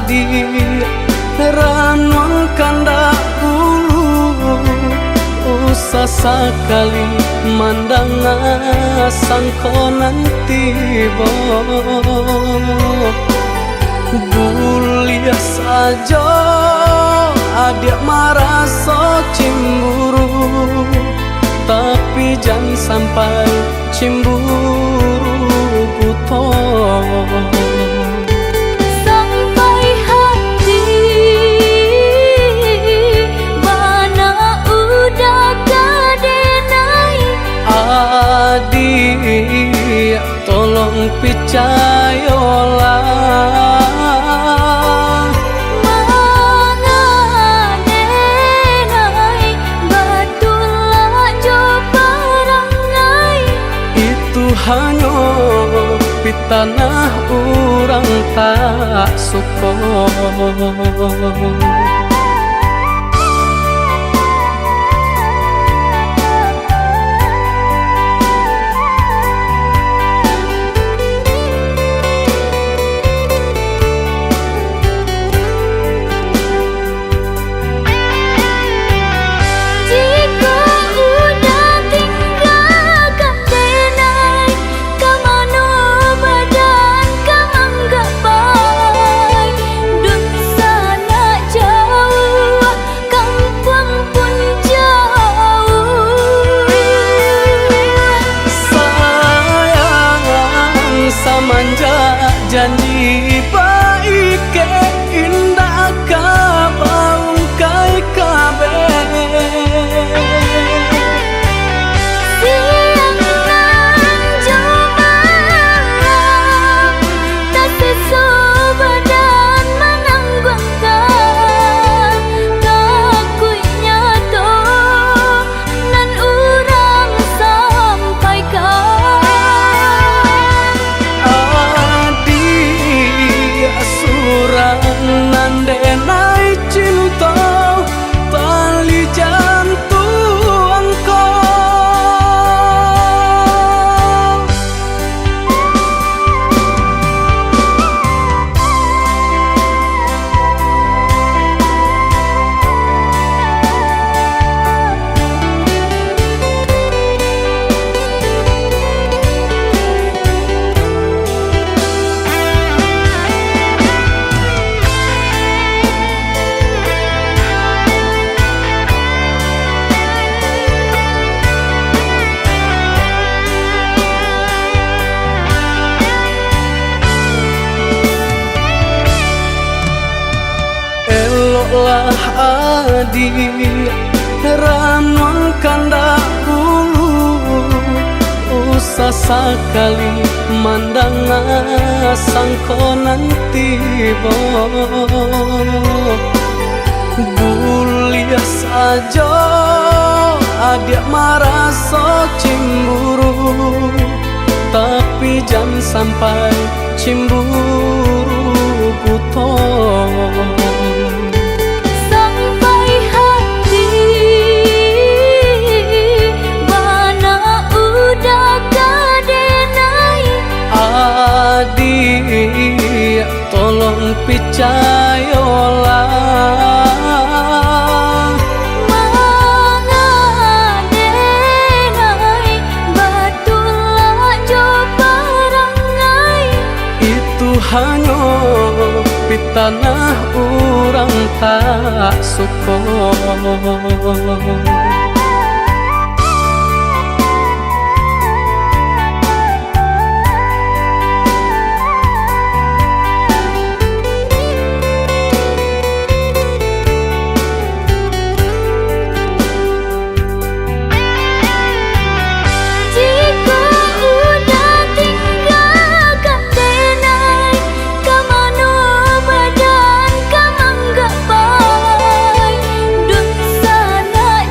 adi ranong kandak bulu usah sekali mandang sangkonan tiba bulia saja adik merasa cemburu tapi jangan sampai cemburu buta sampai hati mana udah kadenai adik tolong percayalah hanya di tanah orang tak suka. Janji baik ke indah kabaung kai kabe siang nan cuma tak sesubadan menanggungkan kakunya to nan urang sampaikan nandenai cinta tali jantung kau lah adik ranong kandak bulu usah sekali mandang sangkonan tiba bulia saja adik merasa cemburu tapi jangan sampai cemburu buta adik tolong percayalah mengadenai batulah jo perangai itu hanya di tanah orang tak suka. Dun sana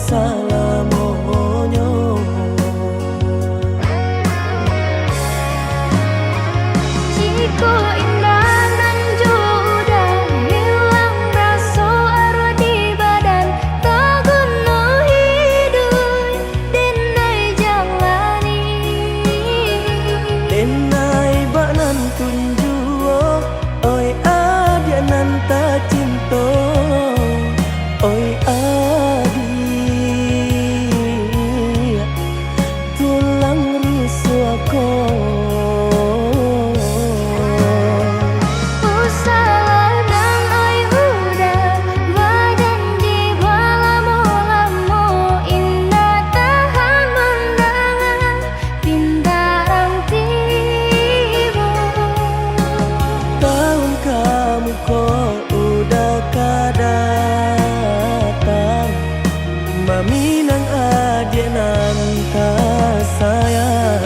salamonyo. Jiko indah nan udah hilang rasa arwah di badan, tak guna hidup denai jalani. Denai bak nan tunjuo, oi adia nan tak cinta, oi adi tulang rusakku. Maminang adik nan tak sayang.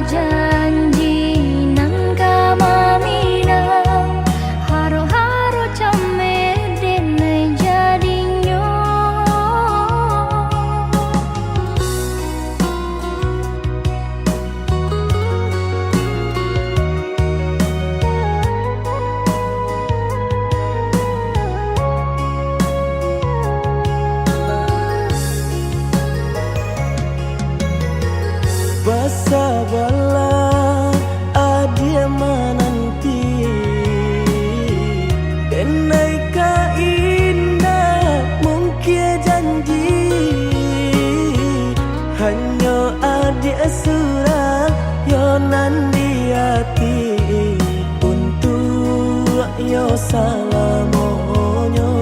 Janji nang kama minang haro-haro came denai jadinyo. Bersabarlah adia menanti, denai ka indah mungkin janji, hanya adia surah yo nan di hati untuk yo salamonyo.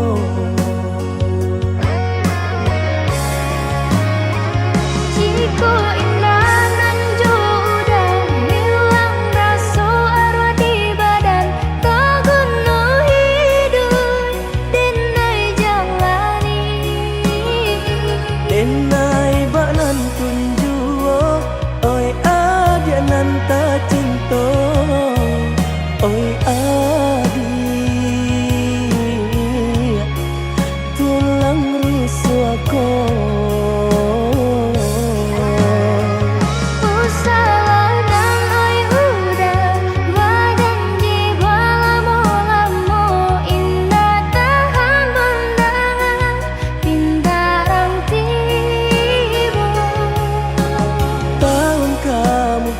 Jiko indah nan udah hilang rasa arwah di badan, tak guna hidup denai jalani. Denai bak nan tunjuo, oi adia nan tak cinta, oi adi tulang rusakku.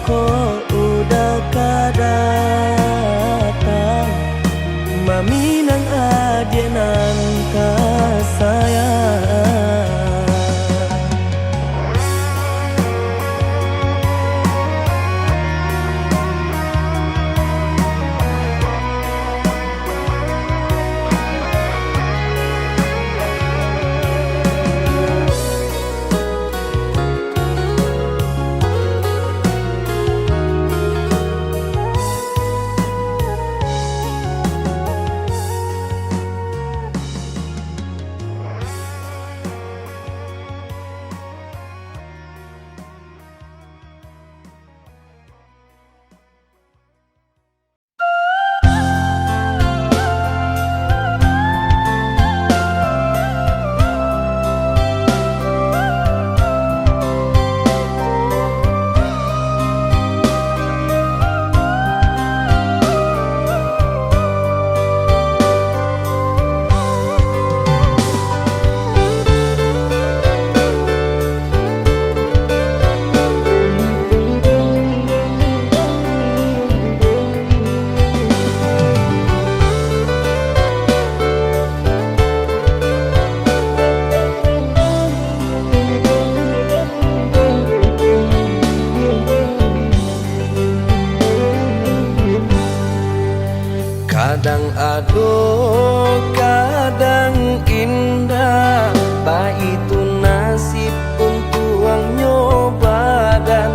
Kau udah datang, Kadang aduh, kadang indah, tak itu nasib untuk ang nyoba dan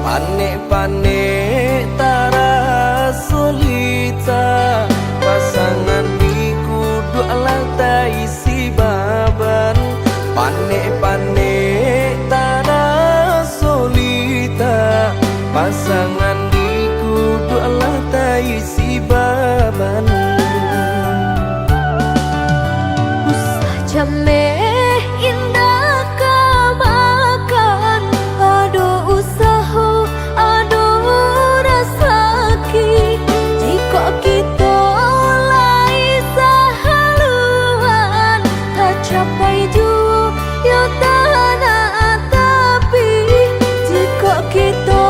panek-panek tara solita. Pasangan di kudu alat isi baban, panek-panek tara solita. Pasangan di kudu alat isi baban. Usah jameh indah kamakan, aduh usaha, aduh rasaki. Jika kita lai sahaluan, tak capai juga tanah tapi. Jika kita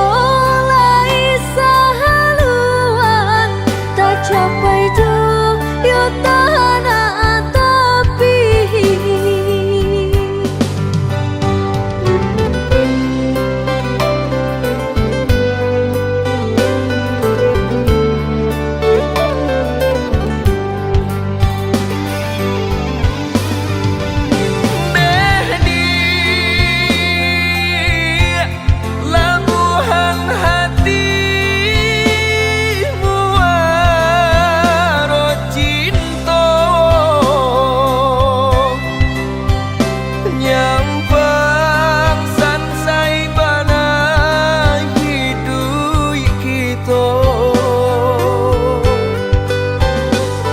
lai sahaluan, tak capai juga tanah tapi. Labuhan hatimu waro cinta, nyampang sansai bana hidup kita.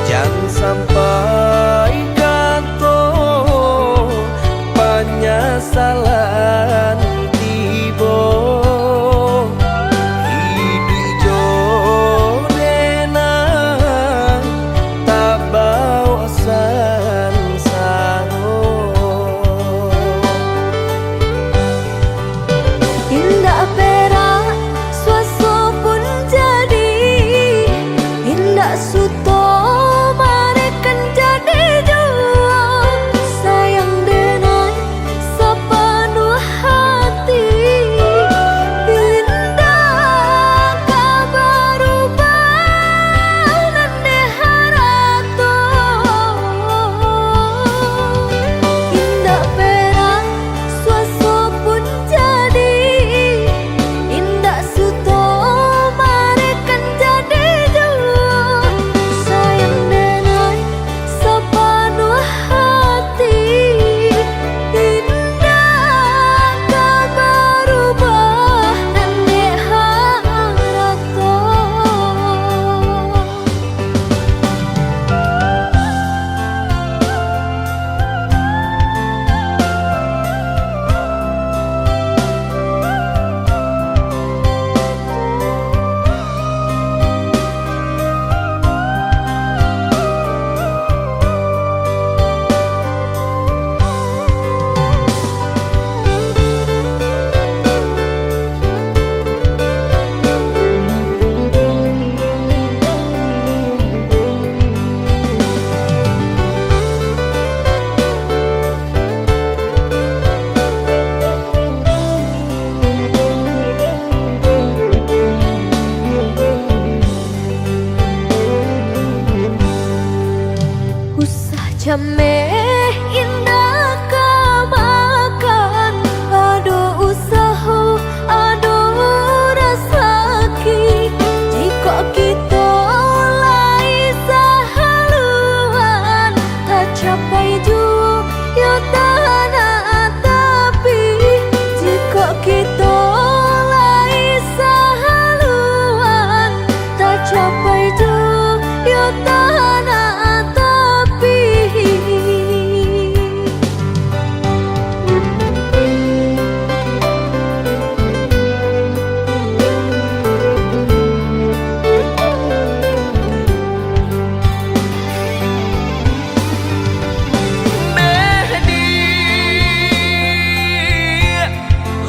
Jangan sampai kata penyesalan tiba. Hidup jodena tak bawa sansaro. Indah perak suaso pun jadi, indah suto marekan jadi jua. Sayang dengan sepenuh hati, indah kabar ubah nande harato. Indah perak suaso pun jadi, indah suto marekan jadi jua. Sayang dengan sepenuh hati, indah kabar ubah nande harato. Usah jameh indah kamakan, aduh usaha, aduh rasaki. Jika kita lai sahaluan, tak capai juga tanah tapi. Jika kita lai sahaluan, tak capai juga tanah tapi.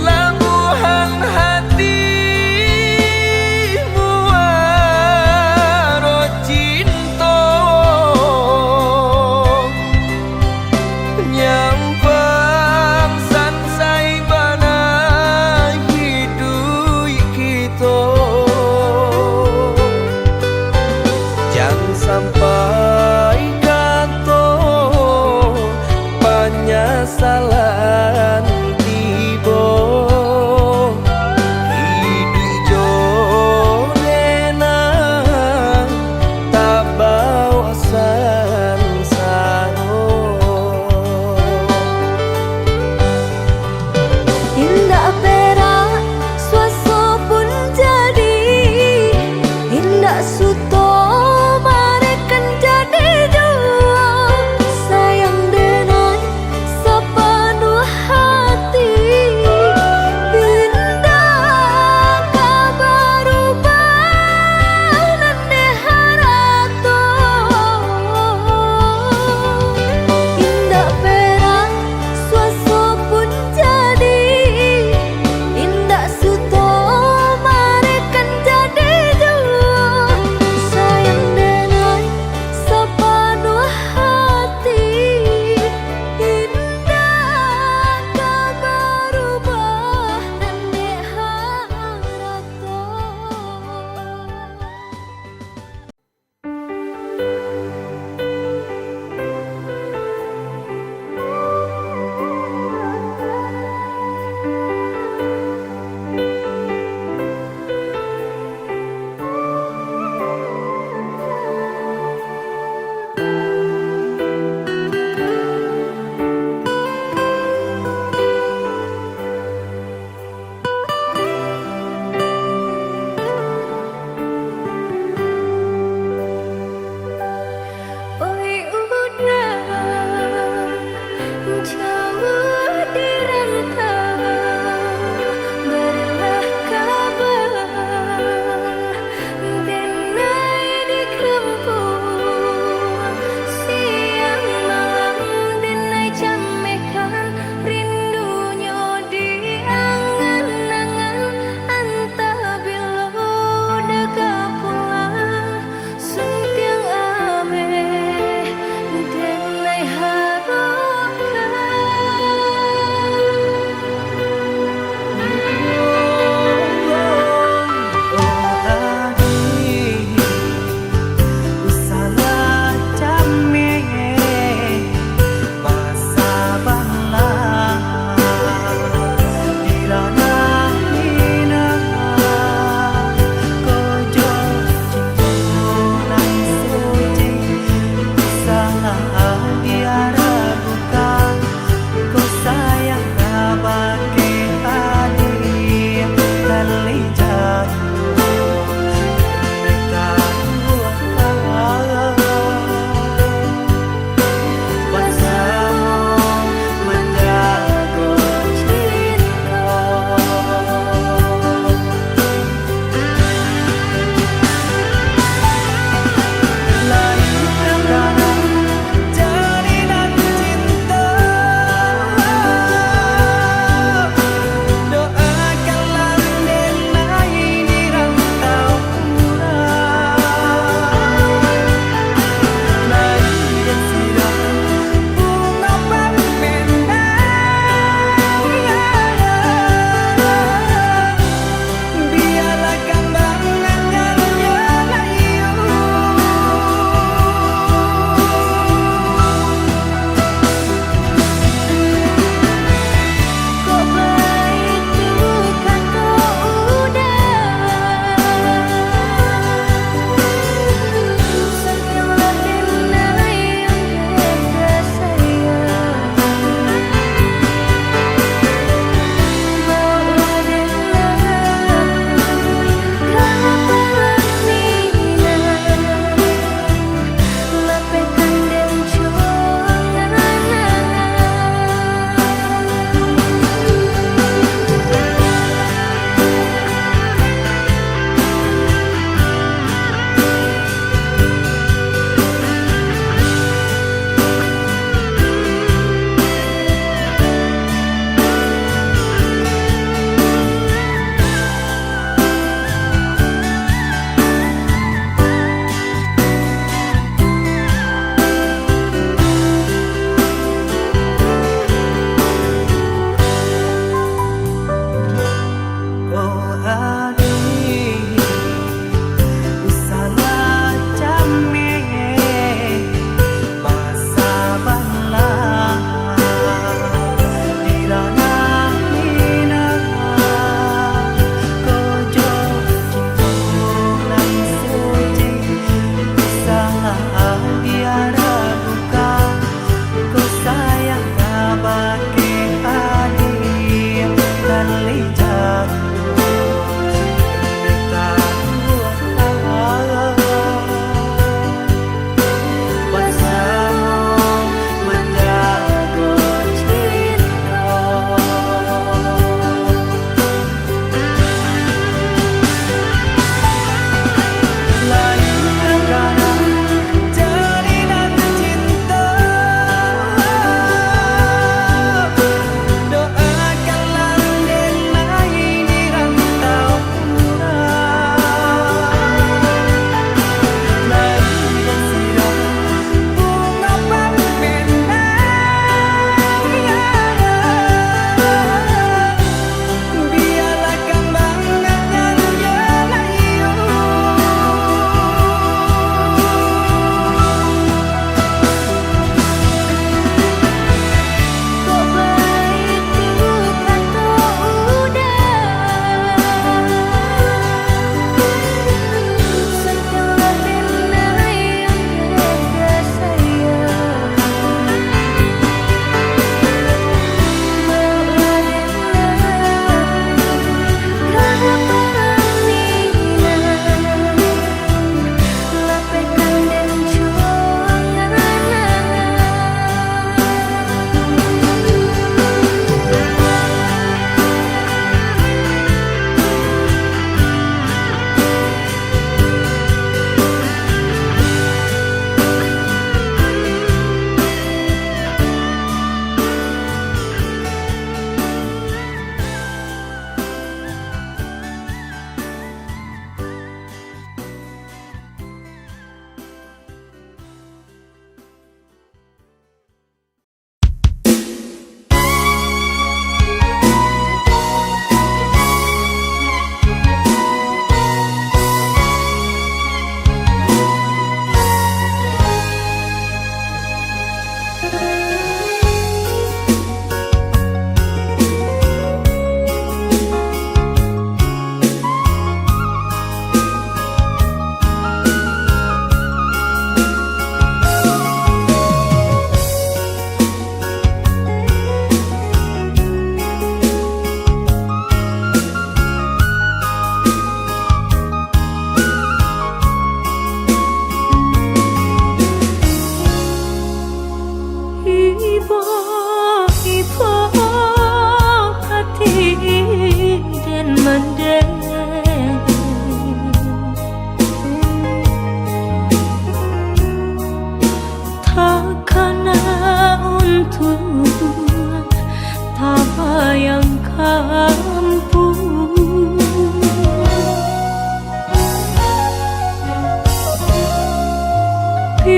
Labuhan hatimu waro cinta,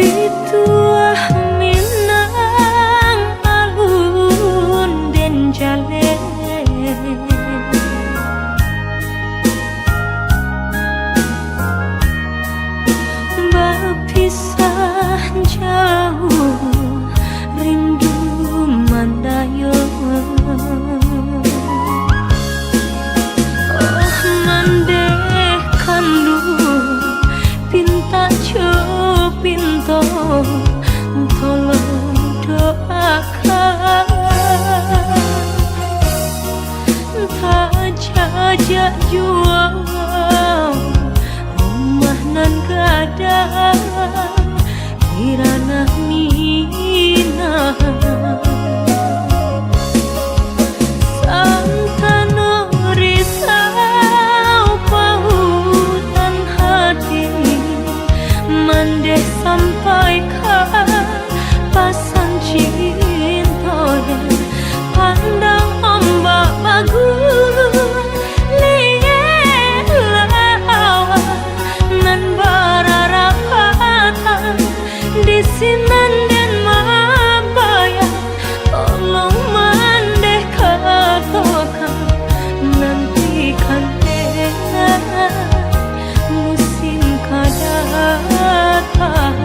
Ituah Minang alun den jale berpisah jauh rindu mandayo mandeh kandu pinta pinto tolong doakan tak jajak jual rumah nan gadang kirana minah santano risau pautan hati mandeh sampaikan pasan cinta pandang ombak bagus liat lawan nan bararapatan di sinan dan mabaya tolong mandeh katokan nantikan musim kadatang.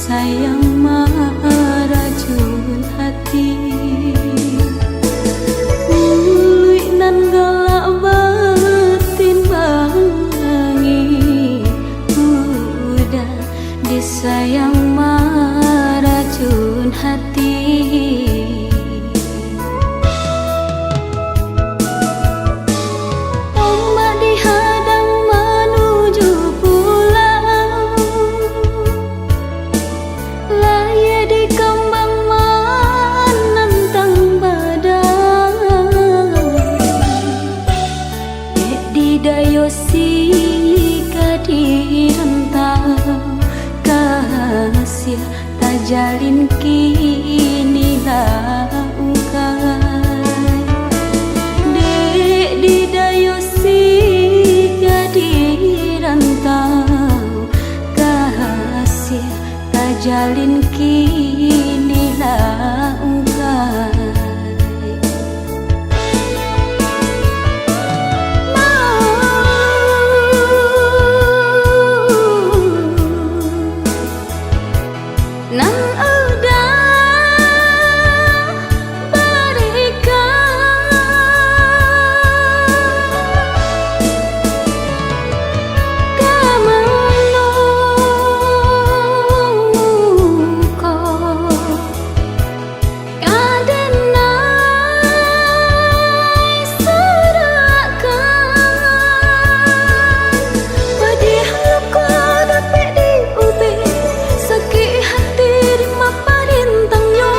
sayang meracun hati. Ului nan galak batin bangi, udah disayang meracun hati. Ombak dihadang menuju pulau, laya di kembang menentang badai. Di dayosi kadi rentau, kasih tak jalin kini laukai. Dek di dayosi kadi rentau, kasih tak jalin kini laukai. Nan udah berikan kemeluko kadenai serakan pedih luka dapat diubah sakit hati di mapa rintangnya.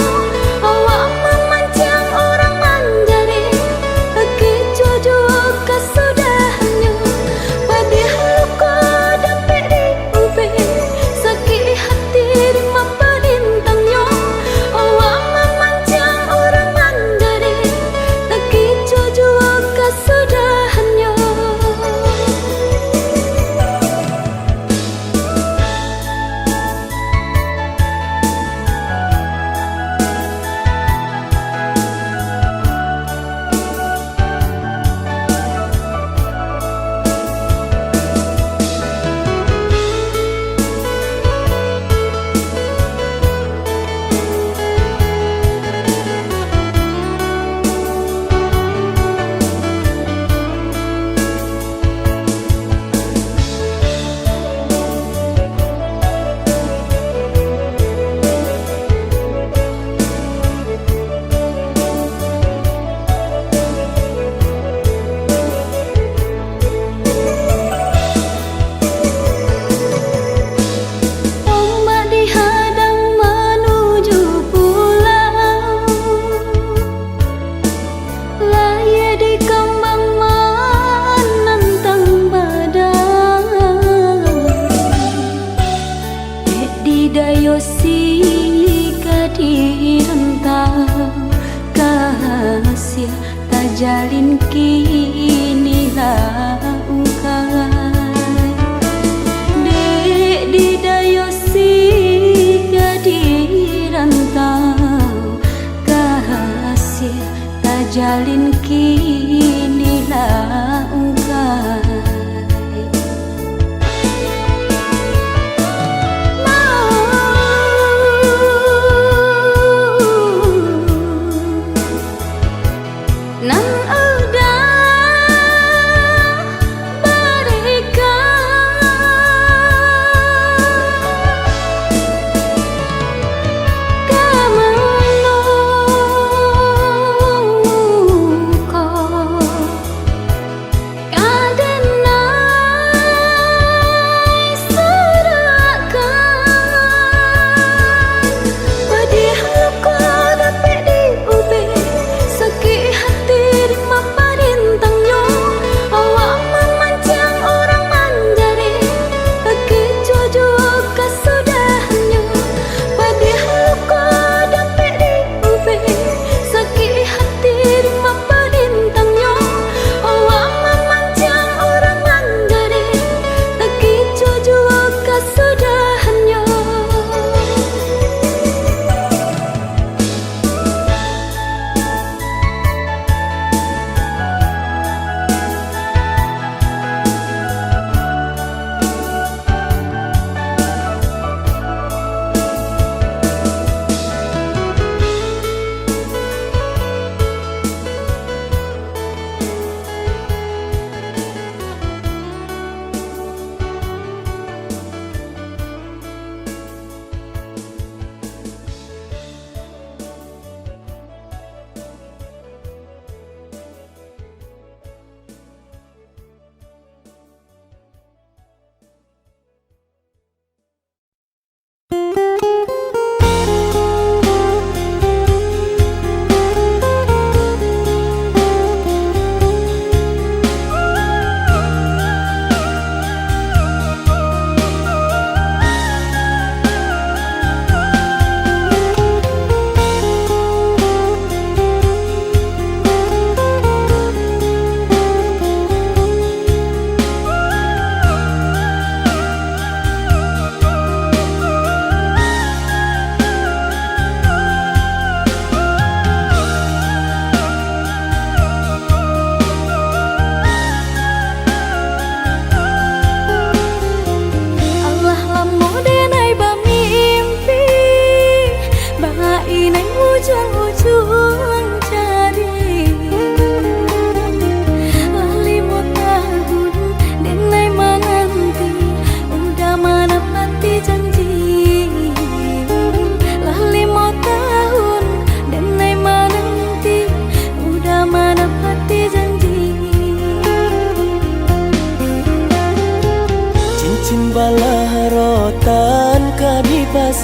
Awak memancing orang manjari kecuju kesudahannya. Pedih luka dapat diubah sakit hati di mapa rintangnya. Awak memancing orang manjari kecuju kesudahannya. Ombak dihadang menuju pulau, laya di kembang menentang badai. Di dayosi kadi rentau, kasih tak jalin kini laukai. Dek di dayosi kadi rentau, kasih tak jalin kini laukai. Nan udah berikan kemeluko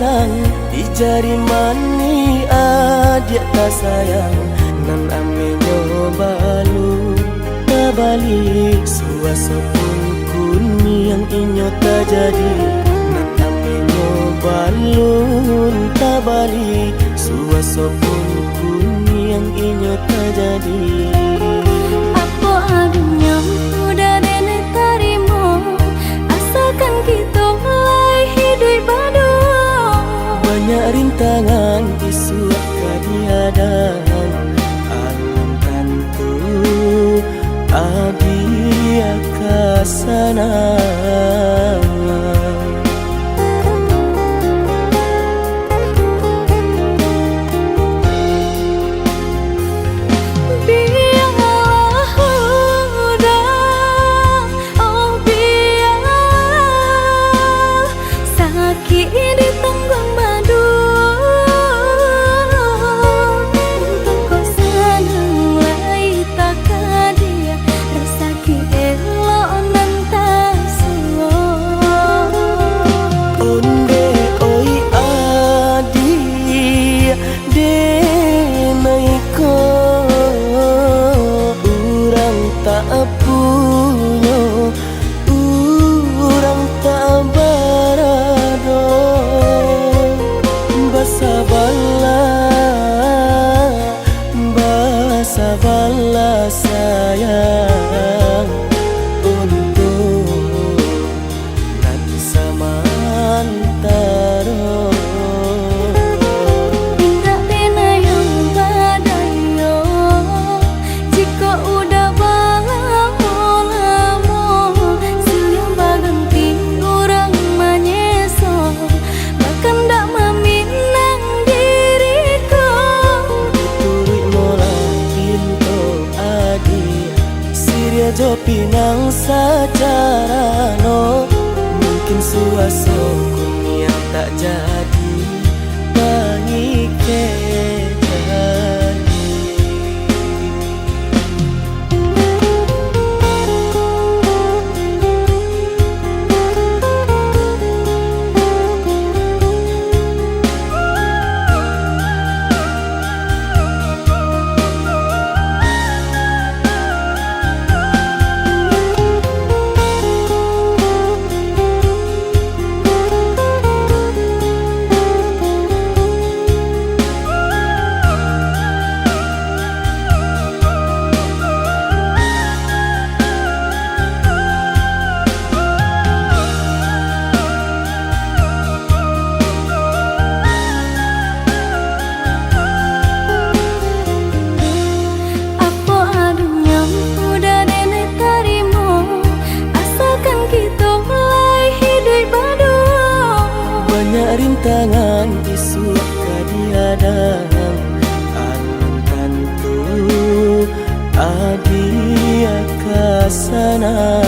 sayang di jari mani adik tak sayang nan amenyo balu tabali suaso pun kuni yang inyo tak jadi nan amenyo balun tabali suaso pun kuni yang inyo tak jadi. Apa adunya udah nenek tarimo asalkan kita mulai hidup badu. Banyak rintangan isu kadiadaan alam tentu adia kasana. Sabarlah sayang untuk nan samantaro. Indah pena yang badayo jika udah lamo siang baganti orang manyeso bahkan dak meminang diriku. Turut mola Siria jo pinang secara no mungkin suaso kuni yang tak jadi bagi rintangan isu kadiadaan alam tentu adia kasana.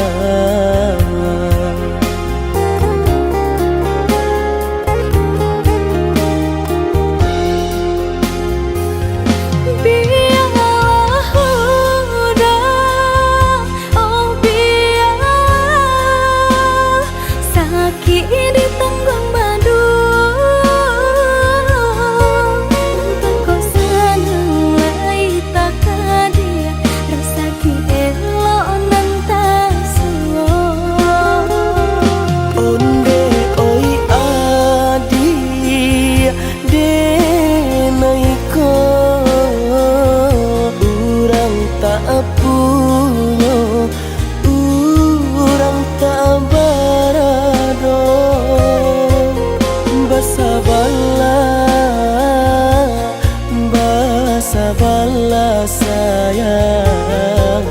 Sabarlah sayang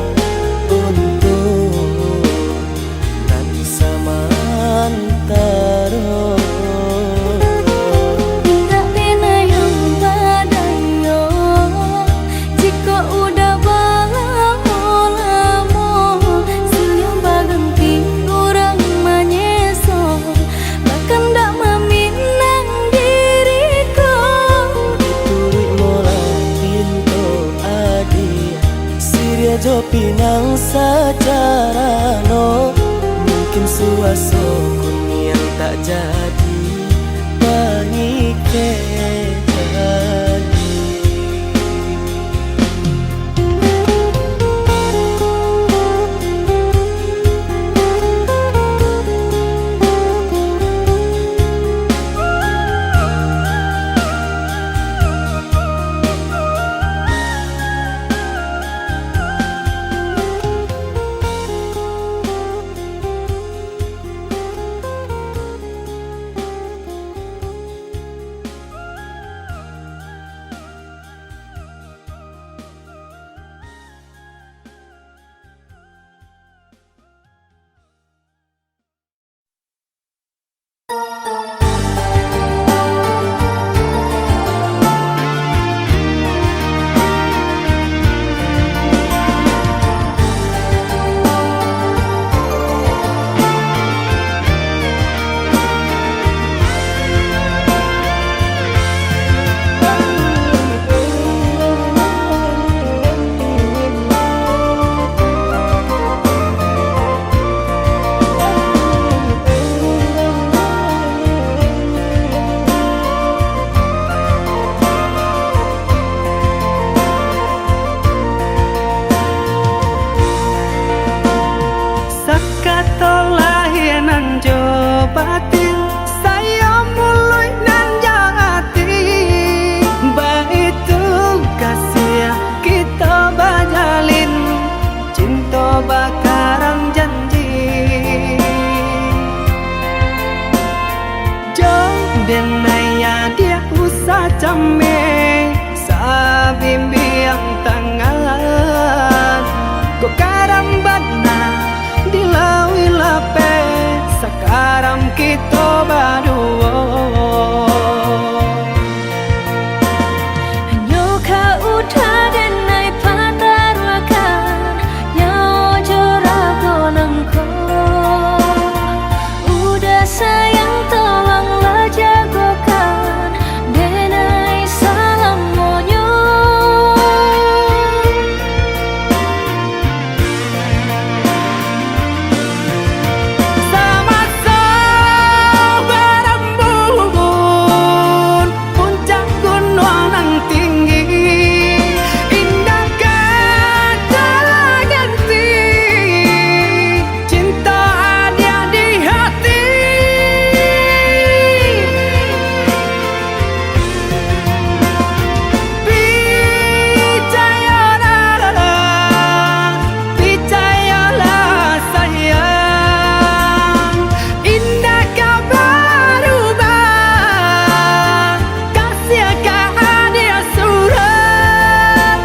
untuk nan samantaro. Indah pena yang badayo jika udah lamo siang baganti orang manyeso bahkan dak meminang diriku. Turut mola Siria jo pinang secara no mungkin suaso kuni yang tak jadi bagi denaya dia usah came sa bimbiang tangan ko karambana dilawi lape sakaram kita baduo Nyoka uta denai pataruakan Nyao jorago nangko Udah sayang tolonglah jagokan Denai salam monyo sama berembun puncak gunung nang tinggi indah kata ganti cinta ada di hati percayalah sayang indah kau berubah kasih kau ada surat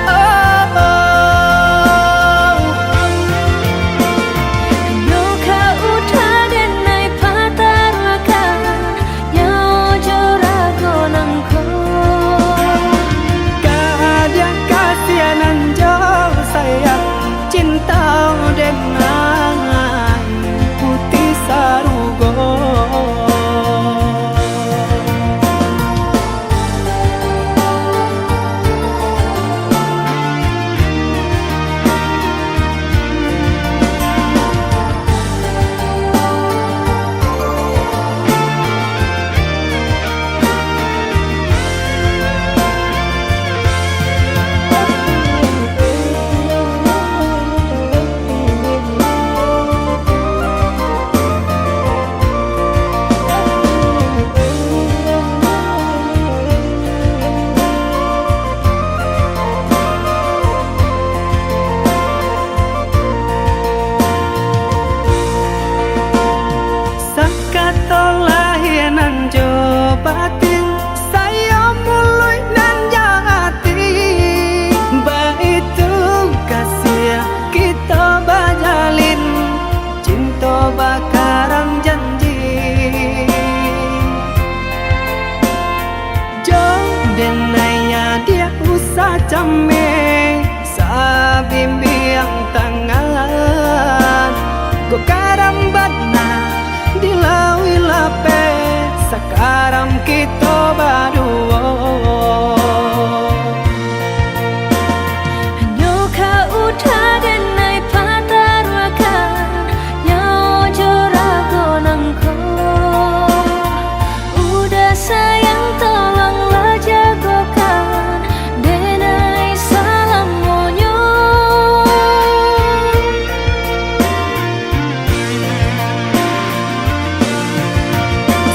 Nyoka uta denai pataruakan Nyao jorago nangko Kadia kasihanan jauh sayang cinta dengan putih sarugo Sakatolah hianan jo batin saya mulai nan jati baitu kasih kita bajalin cinta bakaran janji jo denaya dia usah came sa bimbiang tangan go karambana dilawi lape sakaram kita baduo Nyoka uta denai pataruakan Nyao jorago nangko Udah sayang tolonglah jagokan Denai salam monyo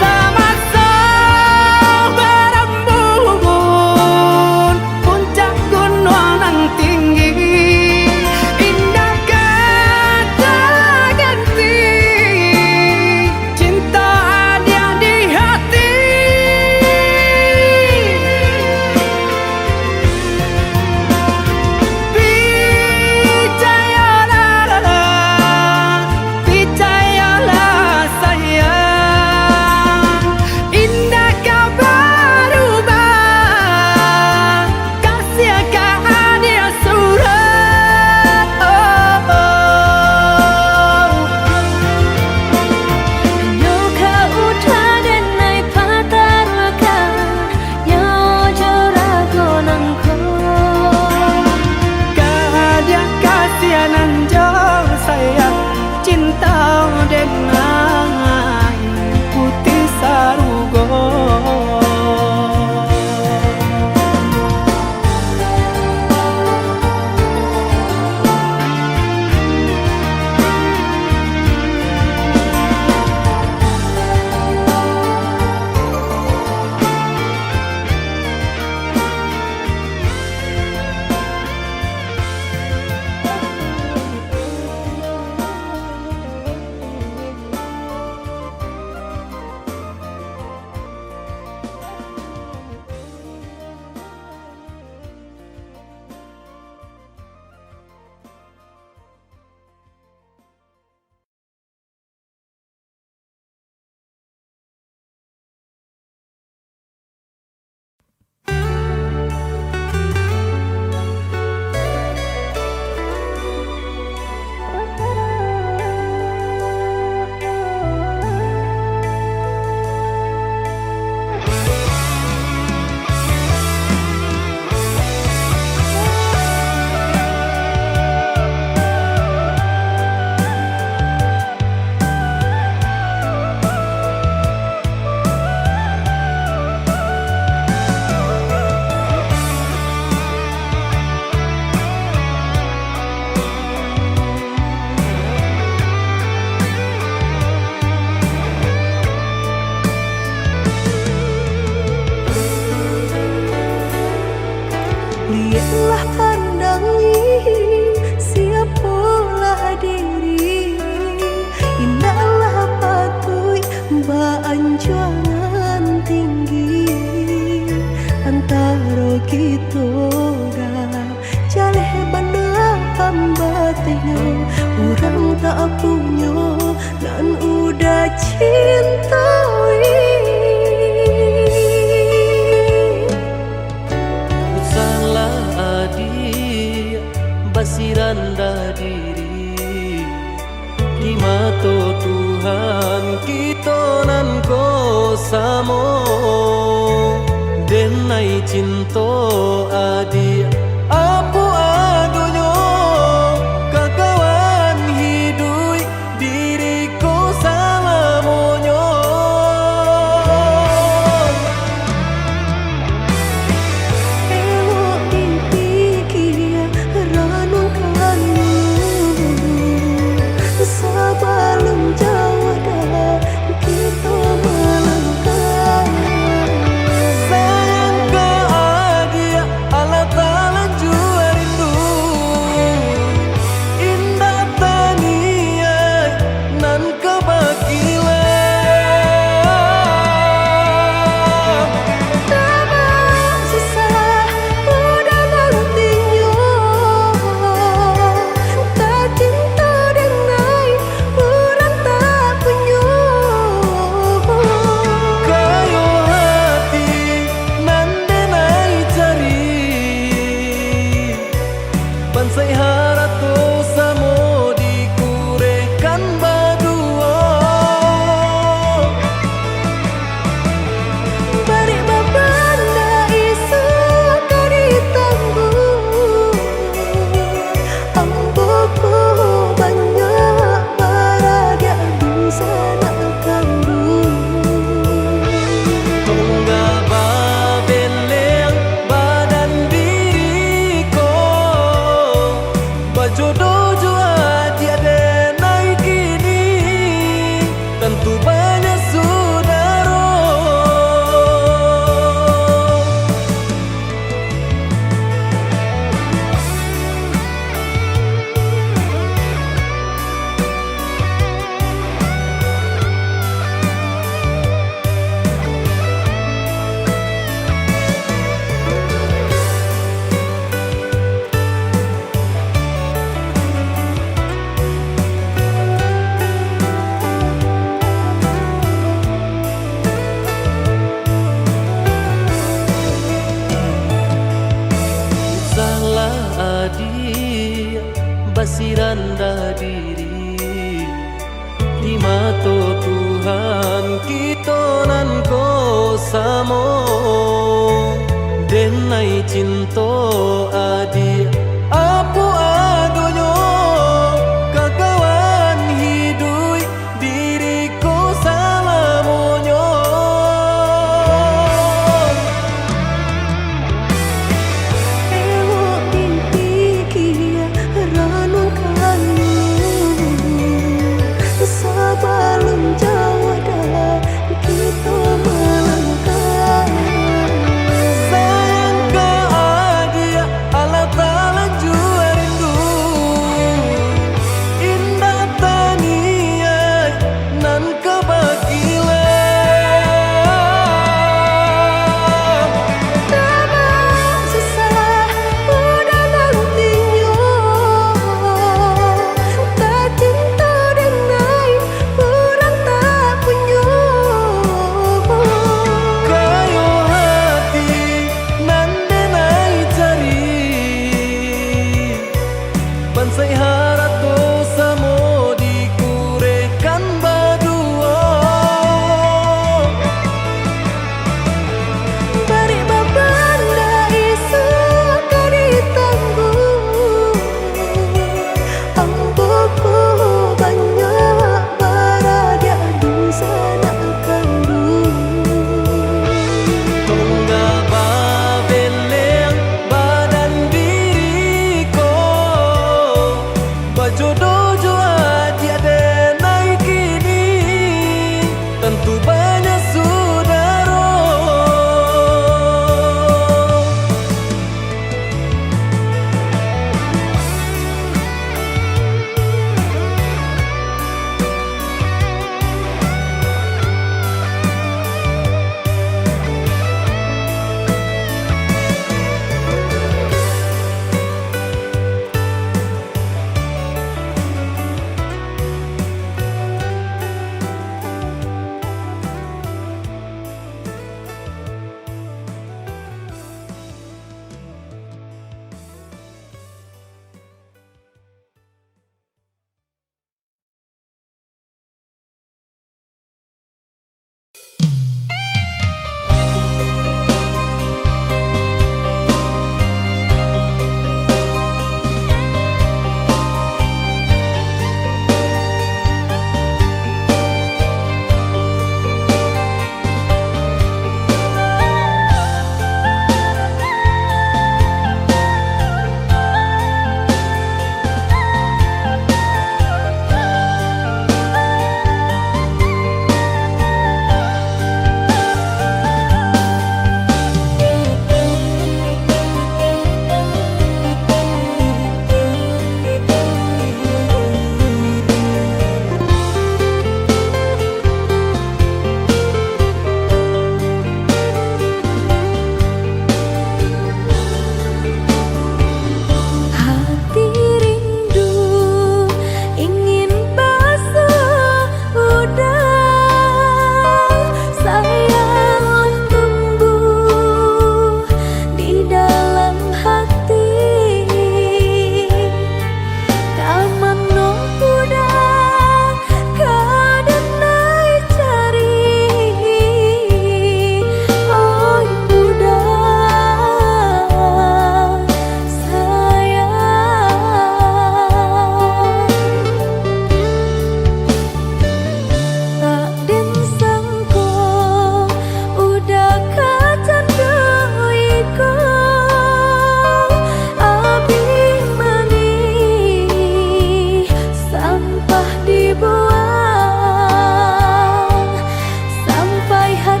sama kita dah jaleh banda pambatnya orang tak punya dan udah cintai salah adik basiranda diri di mata Tuhan kita nan ko samo denai cinta adik apa adonyo kakawan hidup diriku salamonyo ewok dipikir ranung kalu sabalum jauh dah kita melangkah sayang ke adik Allah Ta'ala jua rindu indah tania nan kebakilan tak susah udah nantinya tak cinta denai orang tak punya kayo hati nan denai cari bansai harato samo dikurekan badua balik babanda isu kari tangguh amboku banyak baraga bisa nak tunggal babeleng badan diriku bajodoh jua tiada naik kini tentu banyak saudara salah adik basiranda diri di mata Tuhan kita nan ko samo denai cinta adik apa adonyo kakawan hidup diriku salamonyo ewok dipikir ranung kalu sabalum jauh dah kita melangkah sayang ke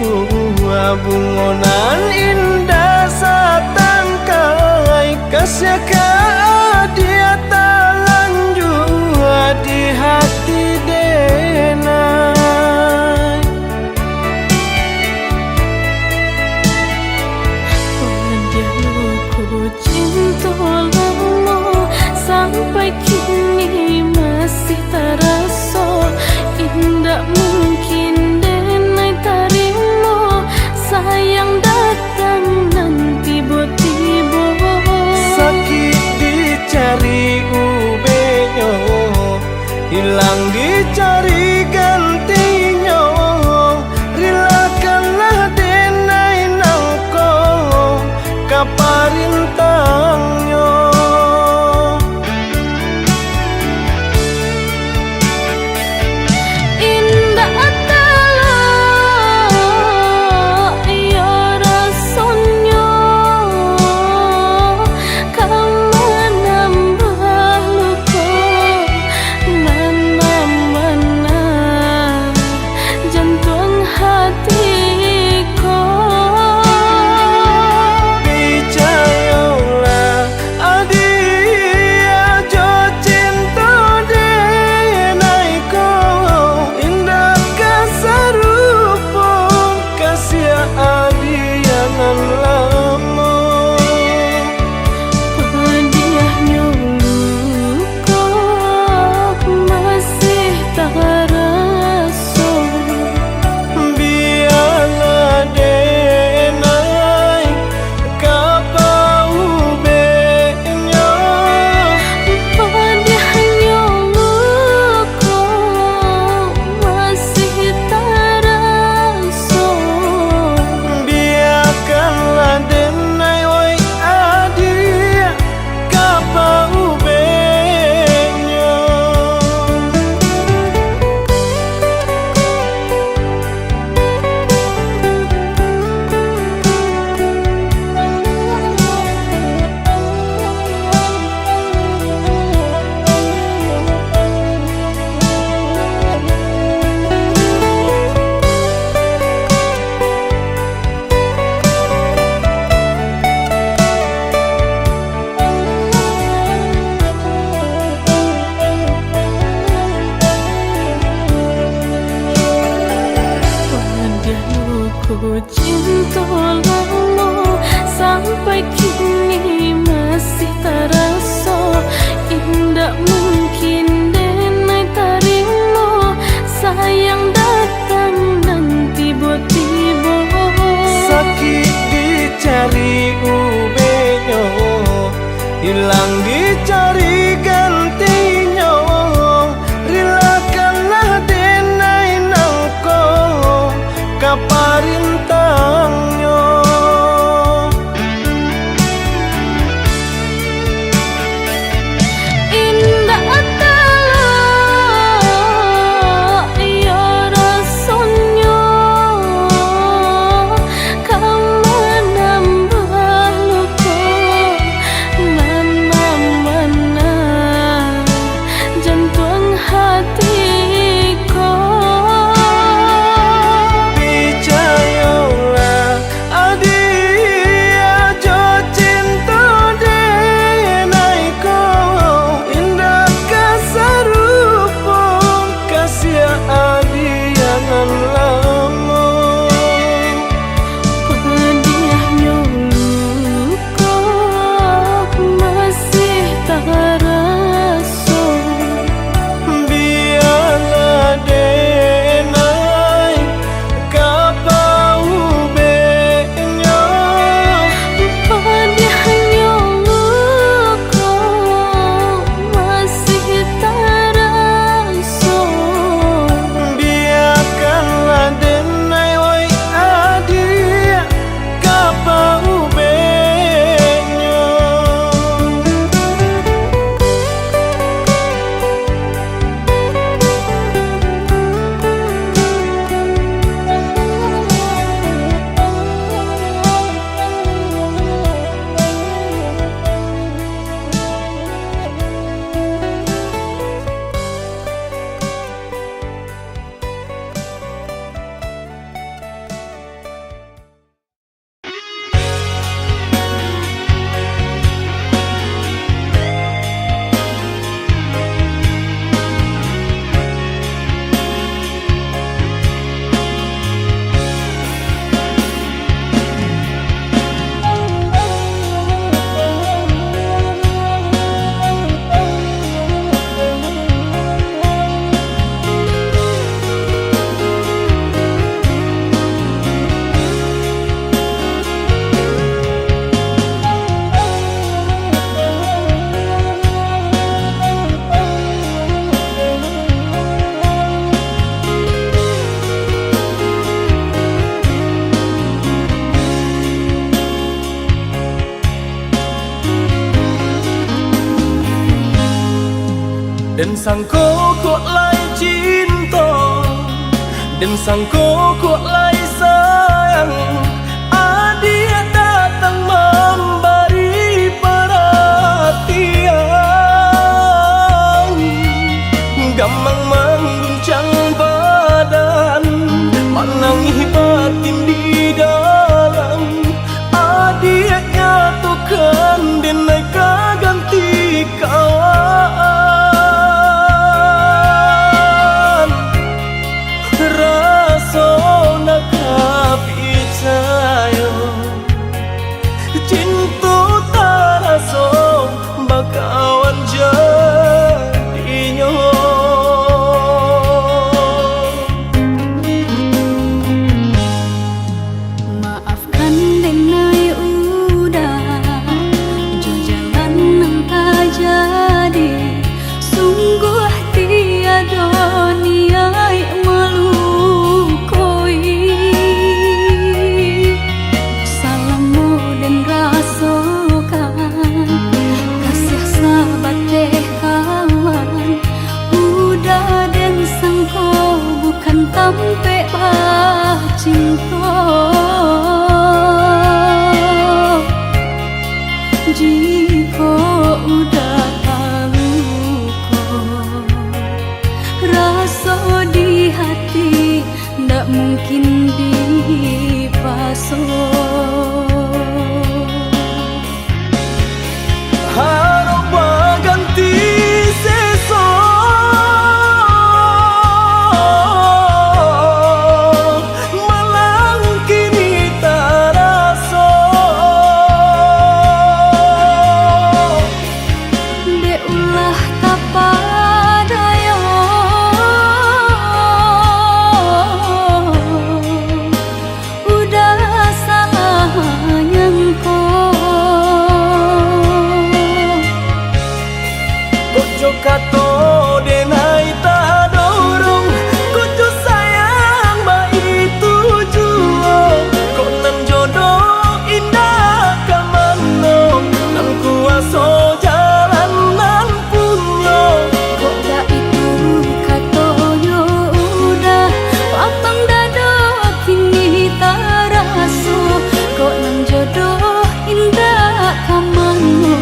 bungonan indah satangkai kasyaka dia talanjua di hati denai. Padaku cinta lama sampai kini masih terasa indah mungkin denai tarimo sayang datang nanti tiba sakit dicari ubenyo hilang dicari gantinya rilakanlah denai nangko kaparintangnya. Ku cinta lama sampai kini masih terasa indah mungkin denai tarimo sayang datang nanti tiba sakit dicari ubenyo hilang dicari gantinya rilakanlah denai nangko kaparintangnya. Indah adalah ya rasanya kau menambah luka mana-mana Dan sangko kok lai cinta, dan sangko kok lai sayang. Dia datang memberi perhatian, gamang mengguncang badan, menangis batin di dalam. Dia nyatukan denai ganti kawan. Rasa nak percaya cinta tak rasa bakawan jadinya. Maafkan denai udah jo jalan nang tak jadi. Sungguh tiada niat melukoi. Salahmu dan rasakan kasih sahabat teh kawan. Udah dan sangko bukan tampe bah cinta. Jika udah tahu kok rasa di hati ndak mungkin dipasok. Harap ganti sesok, malang kini tak rasa. Dek ulah tapadaya, udah salah nyangko. Kojo kato denai tak dorong, kojo sayang ba itu juo. Kok nan jodoh indah kamano, nan kuaso jalan nan punyo. Kok dah itu katoyo udah papang dado kini tak raso. Kok nang jodoh indah kamano,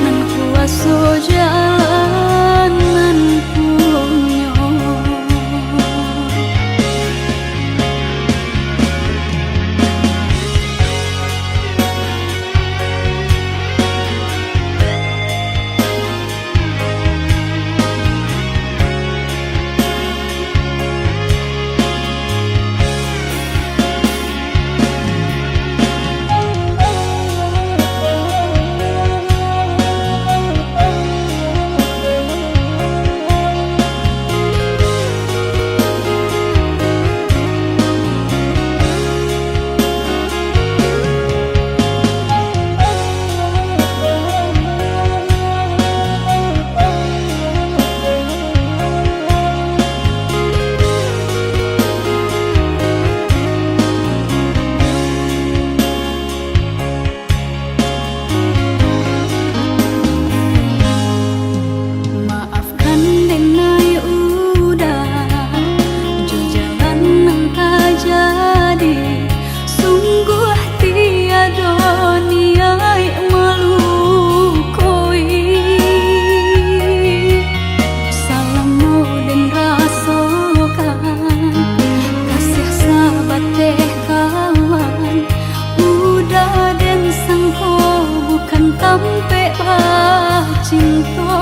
nang kuaso jalan nan punyo. Maafkan denai udah jo jalan nang tak jadi. Sungguh tiada niat melukoi. Salahmu dan rasakan kasih sahabat teh kawan. Udah dan sangko bukan tampe bah cinta.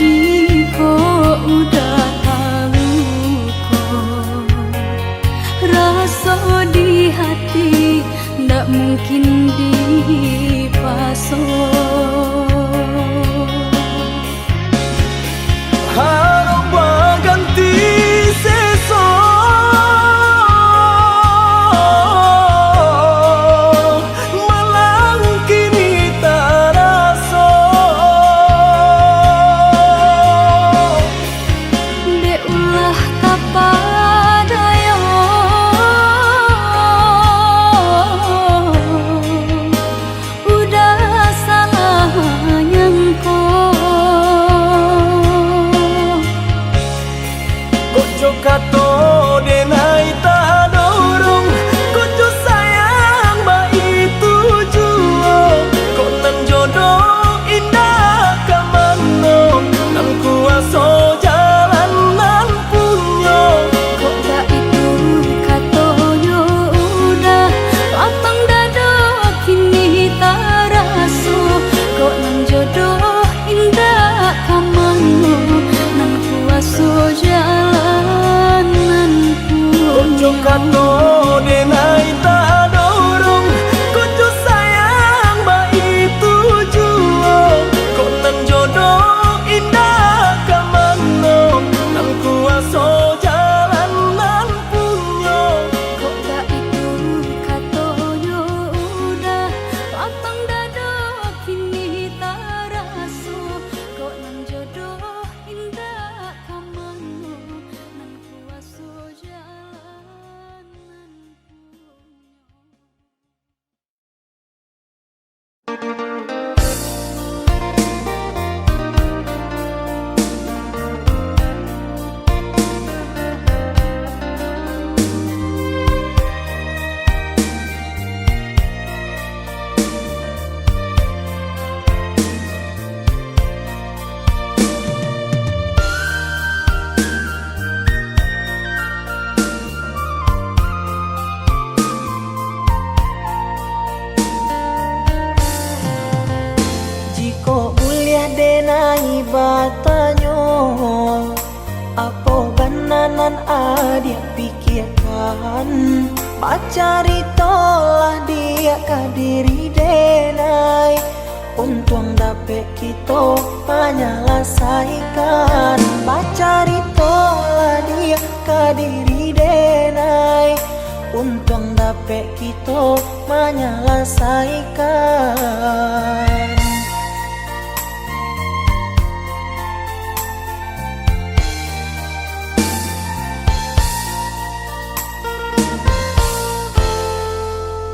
Jika udah tahu kok rasa di hati ndak mungkin dipasok. Harap ganti sesok, malang kini tak rasa. Dek ulah tapadaya, udah salah batanyo Apo bananan adia pikirkan Bacari tolah dia kadiri denai Untung dapet kita menyelesaikan Bacari tolah dia kadiri denai Untung dapet kita menyelesaikan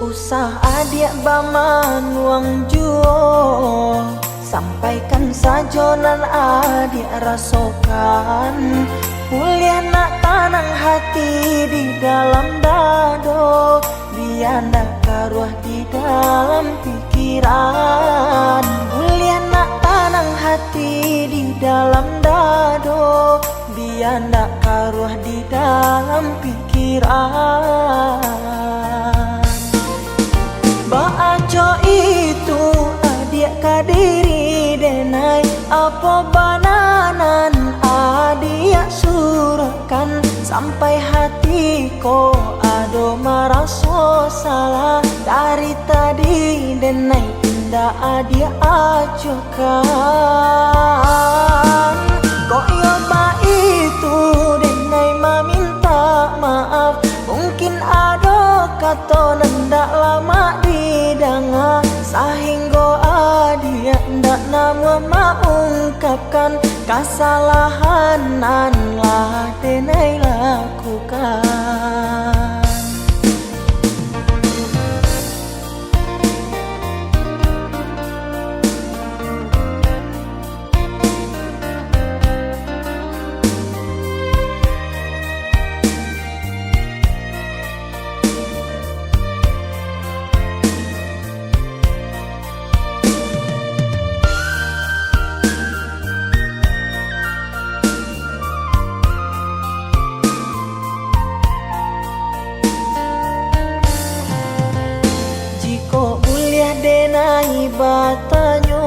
Usah adik baman uang juo Sampaikan sajonan adik rasokan Kuliah nak tanang hati di dalam dado Biar nak karuah di dalam pikiran Kuliah nak tanang hati di dalam dado Biar nak karuah di dalam pikiran Baaco itu adik kadiri denai Apa bananan adik surahkan Sampai hatiku ado meraso salah Dari tadi denai indah adik acukan Kok yoba itu denai meminta maaf Mungkin ado kata nendak lama didanga Sehingga adia ndak nama mengungkapkan Kesalahan lah denai lakukan denai batanyo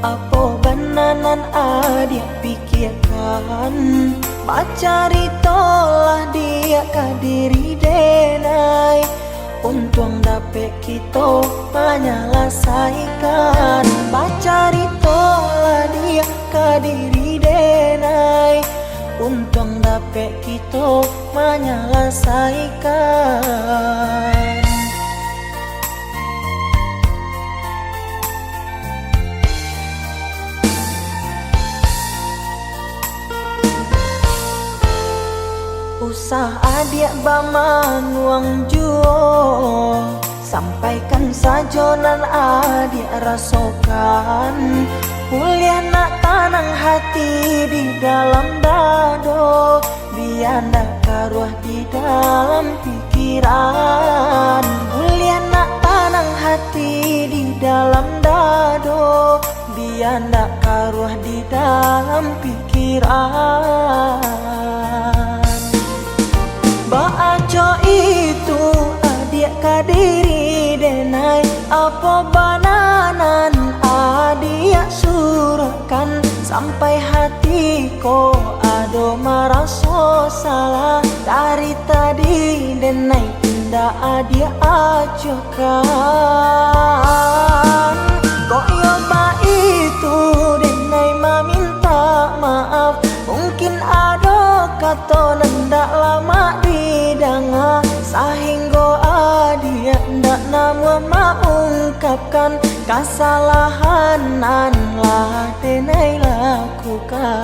Apa bananan adik pikirkan Bacari tolah dia kadiri denai Untung dapet kita menyelesaikan Bacari tolah dia kadiri denai Untung dapet kita menyelesaikan Usah adik baman uang juo Sampaikan sajonan adik rasokan Kuliah nak tanang hati di dalam dado Biar nak karuah di dalam pikiran Kuliah nak tanang hati di dalam dado Biar nak karuah di dalam pikiran Baaco itu adik kadiri denai Apa bananan adik surahkan Sampai hatiku ado meraso salah Dari tadi denai indah adik acukan Kok yoba itu denai meminta maaf Mungkin ado kata nendak lama didanga Sehingga adia ndak nama mengungkapkan Kesalahan lah denai lakukan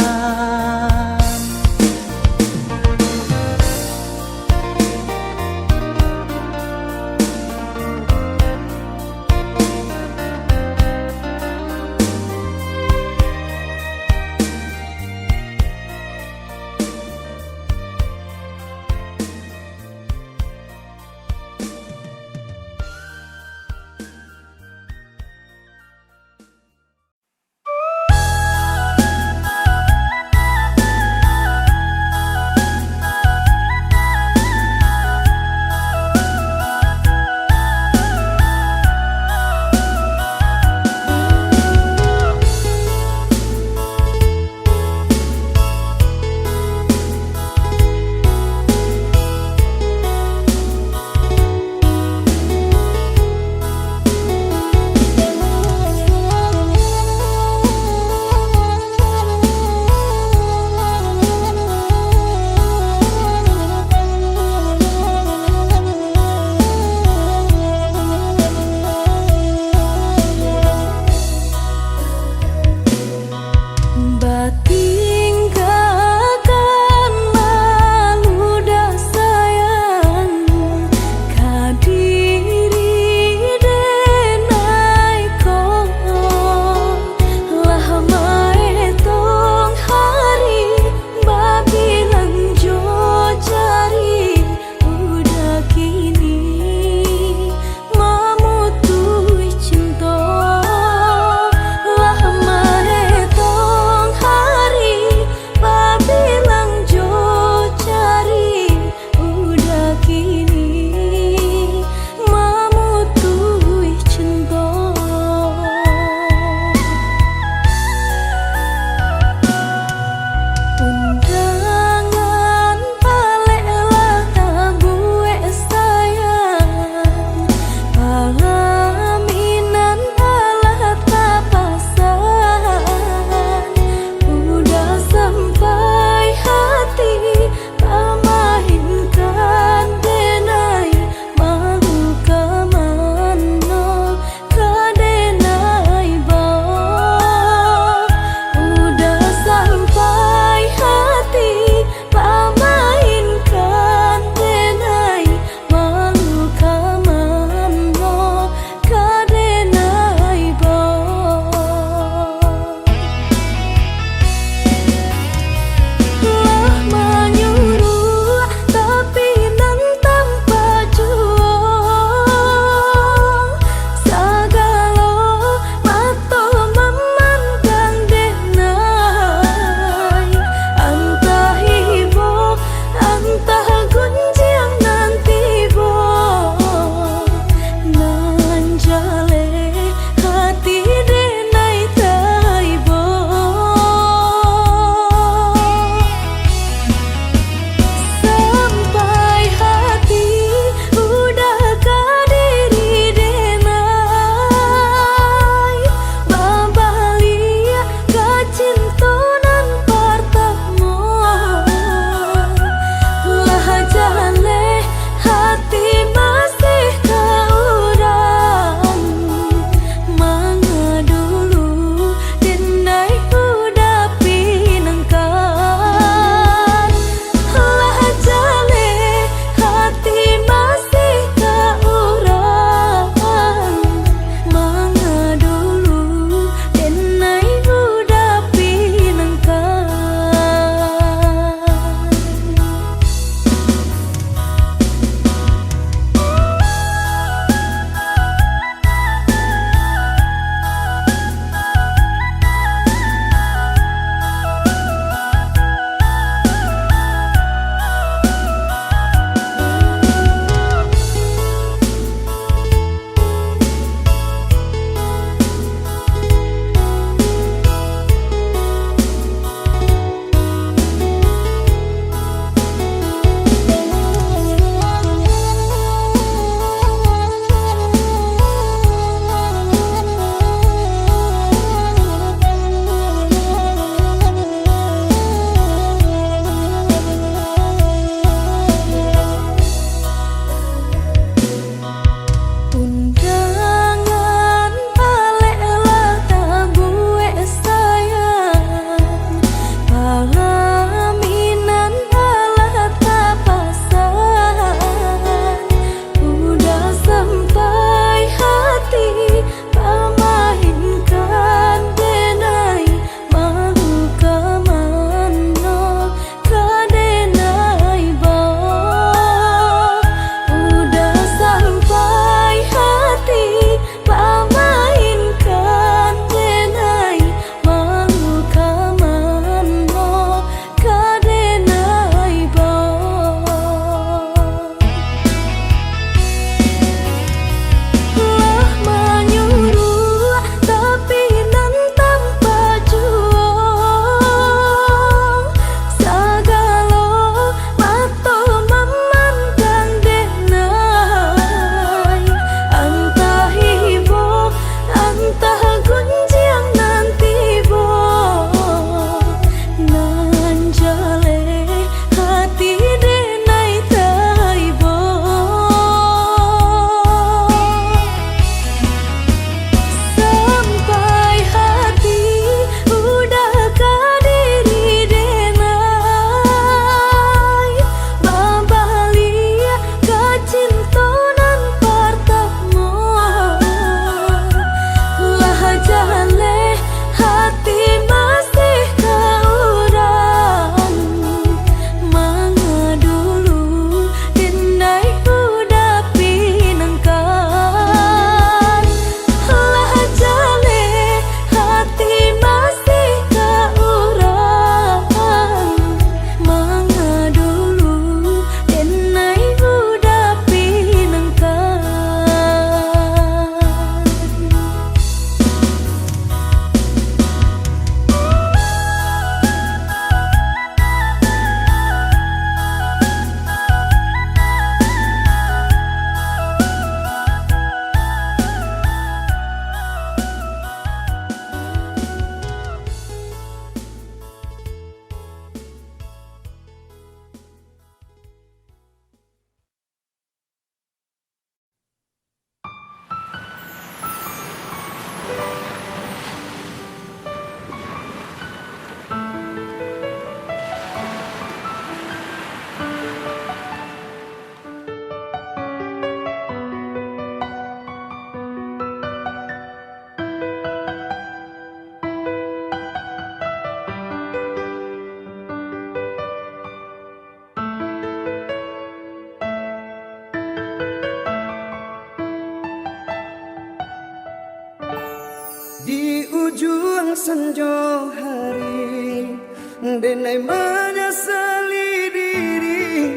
ujung senja hari, denai menyesali diri,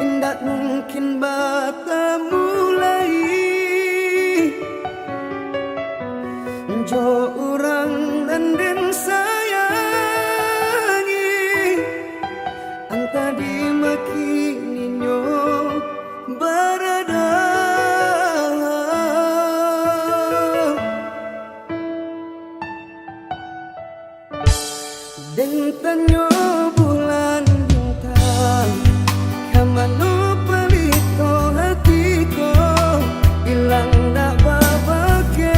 indak mungkin bata mulai. Jo orang dan den sayangi, anta di makininyo berada. Den tanyo bulan bintang, kamano palito hatiko, ilang na babake.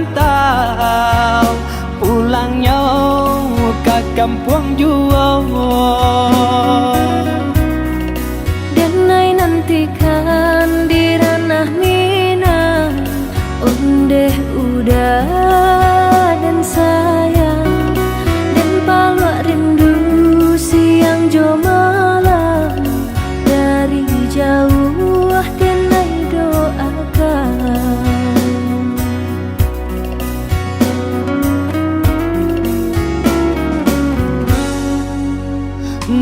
merantau, pulangnya ke kampung jua. Danai nantikan di ranah Minang, ondeh udah dan sayang, dan palak rindu siang jo malam, dari jauh danai doakan.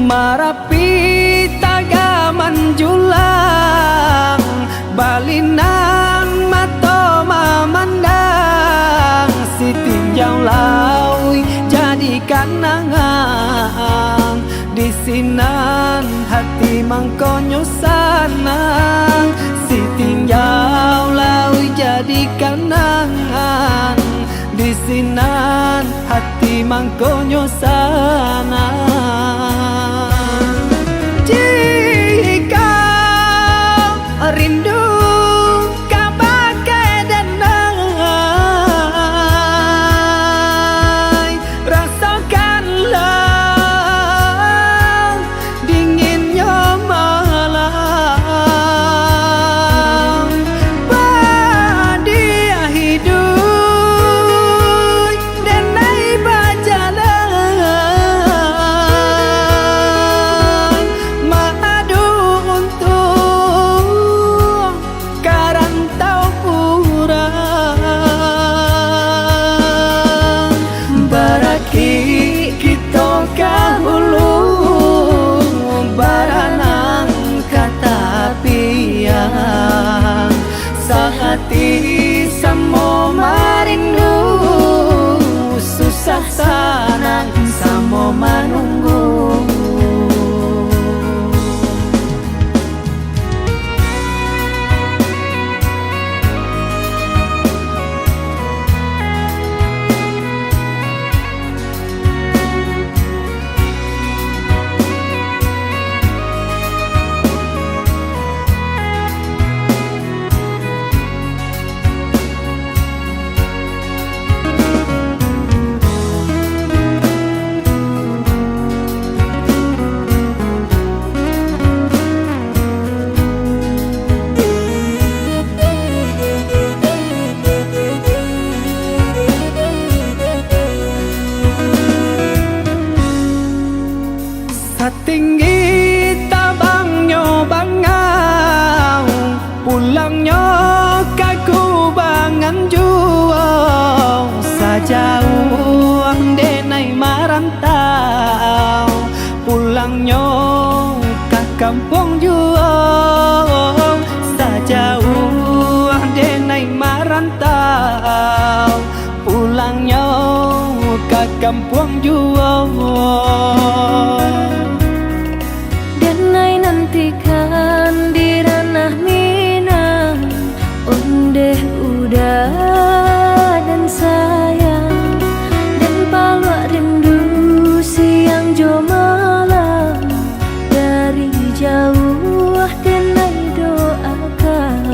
Marapi tagaman julang, balinan mato mamandang, si tinjau laui jadi kanangan, di sinan hati mangkonyo sanang, si tinjau laui jadi kanangan, di sinan hati mangkonyo sanang. Jika rindu kau pakai danai, rasakanlah dinginnya malam, bahagia hidup danai berjalan, madu untuk karantau kurang, baraki kita kahulu baranang kata piang, sehati samo marindu, susah sanang samo manunggu. Satinggi tabangnya bangau, pulangnya kaku bangan jual, sajauh denai marantau, pulangnya ke kampung jual, sajauh denai marantau, pulangnya ke kampung jual. Danai nantikan di ranah Minang, ondeh udah dan sayang, dan palak rindu siang jo malam, dari jauh danai doakan.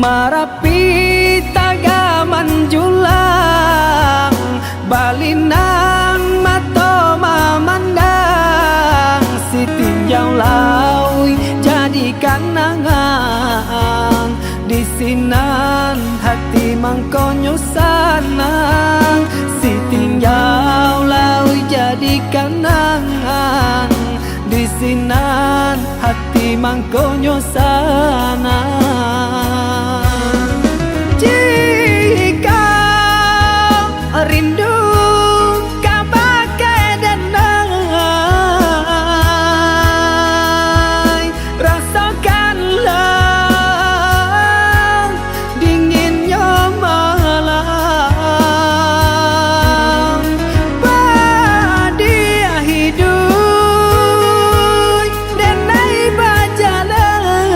Marapi tagaman julang, balinan mato mamandang, si tinjau laui jadi kanangan, di sinan hati mangkonyo sanang, si tinjau laui jadi kanangan, di sinan hati mangkonyo sanang. Jika rindu kau pakai danai, rasakanlah dinginnya malam, bahagia hidup danai berjalan,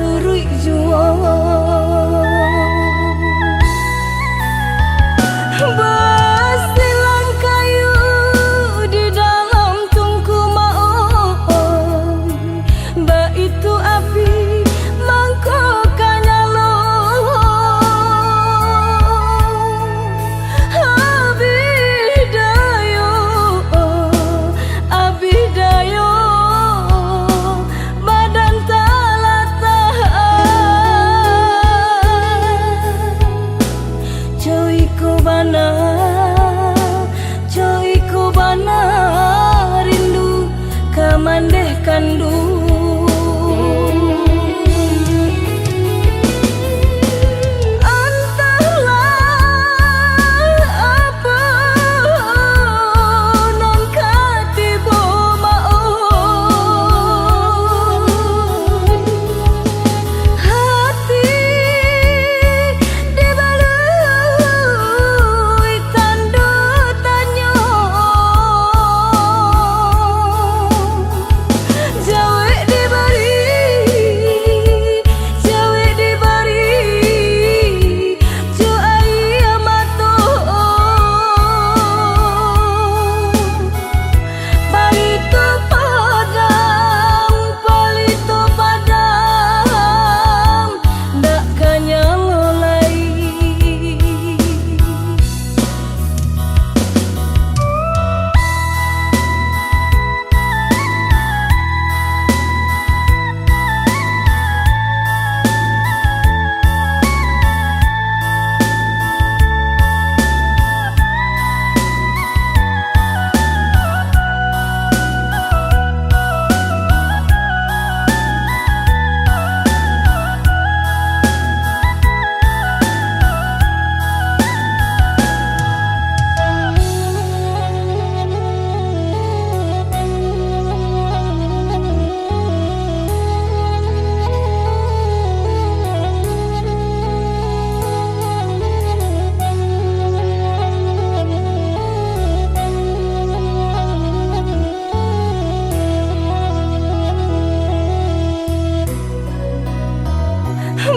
surui jua basilang kayu di dalam tungku maon ba itu api mangkok nyalo abidayo badan talatah Coy ko bana rindu kamandeh kandu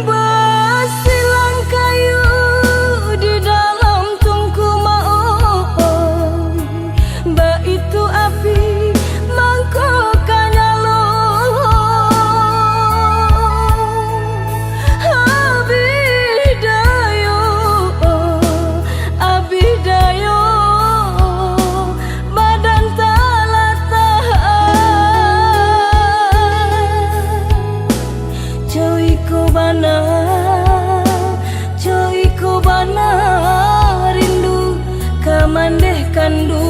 basilang kayu di dalam tungku maon ba itu api mangkok nyalo abidayo badan talatah Coy ko bana rindu kamandeh kandu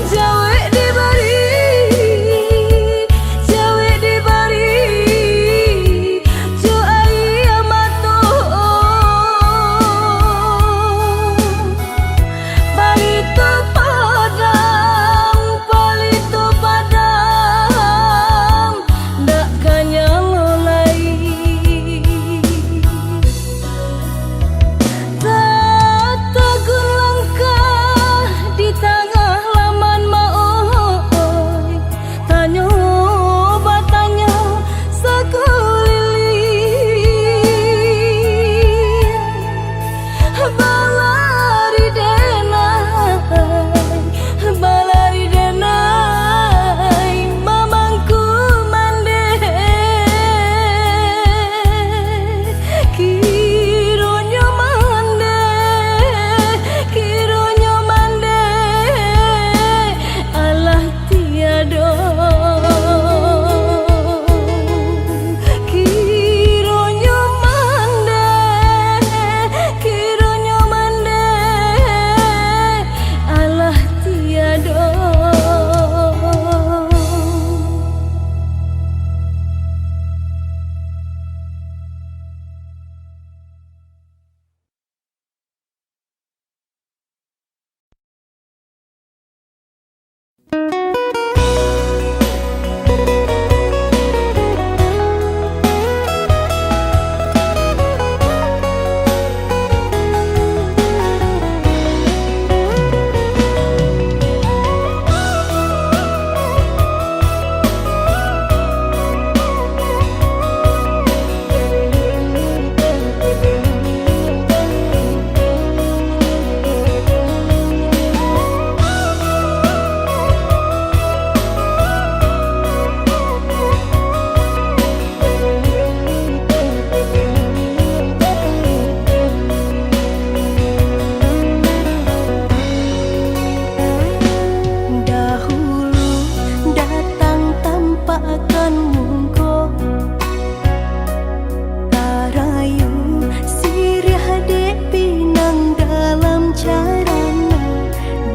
jauh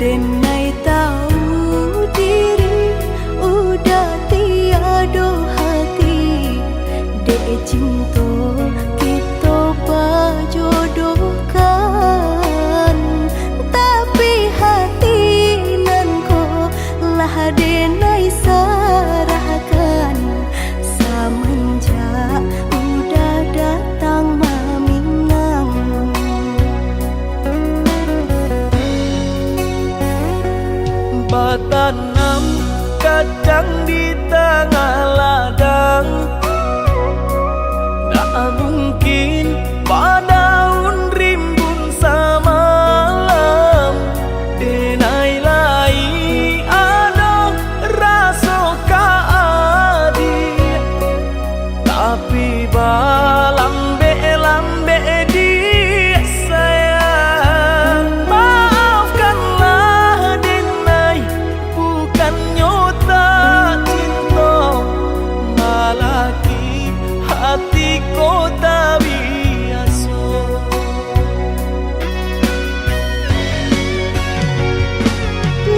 Denai tahu diri udah tiada hati, dek cinta kita berjodohkan, tapi hati nan ko lah denai sarahkan semenjak udah datang Maminang. Batanam kacang di tengah ladang, tak mungkin padaun rimbun samalam. Denai lai ada rasa kaadi, tapi balambe-lambe di sayang. Maafkanlah Denai, bukannya tak cinta, malaki hati ko tak biasa.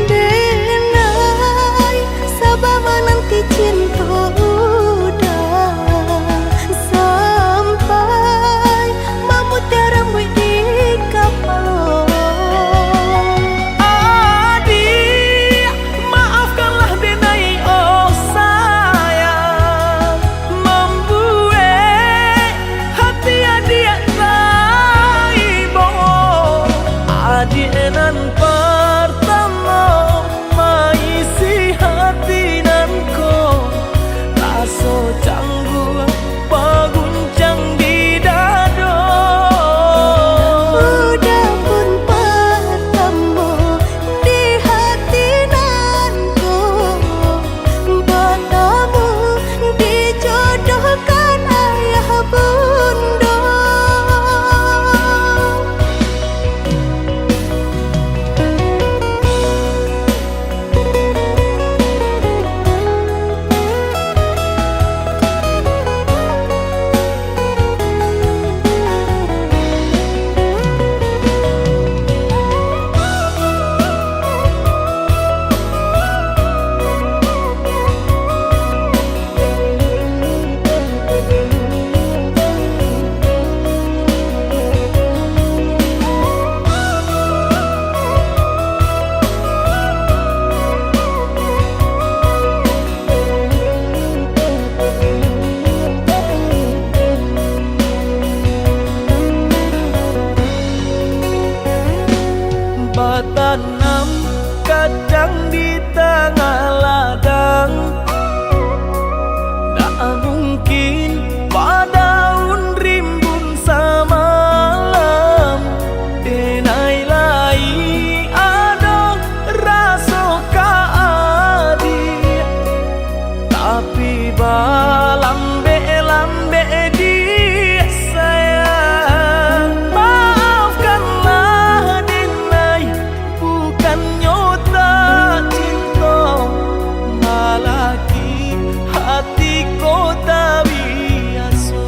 Denai sabar menanti cinta udah sampai memutih rambut di kapal. Adik, maafkanlah Denai, oh sayang, membuat hati adik raibo. Adik nan pertama maisi hati nan ko, rasa canggung paguncang di dada. Udah pun pertama di hati nanku, bertemu dijodohkan ayah bunda. Batanam kacang di tengah ladang, tak mungkin padaun rimbun samalam. Denai lai ada rasa kaadi, tapi balambe-lambe di sayang. Maafkanlah Denai, bukannya tak cinta, malaki hati ko tak biasa.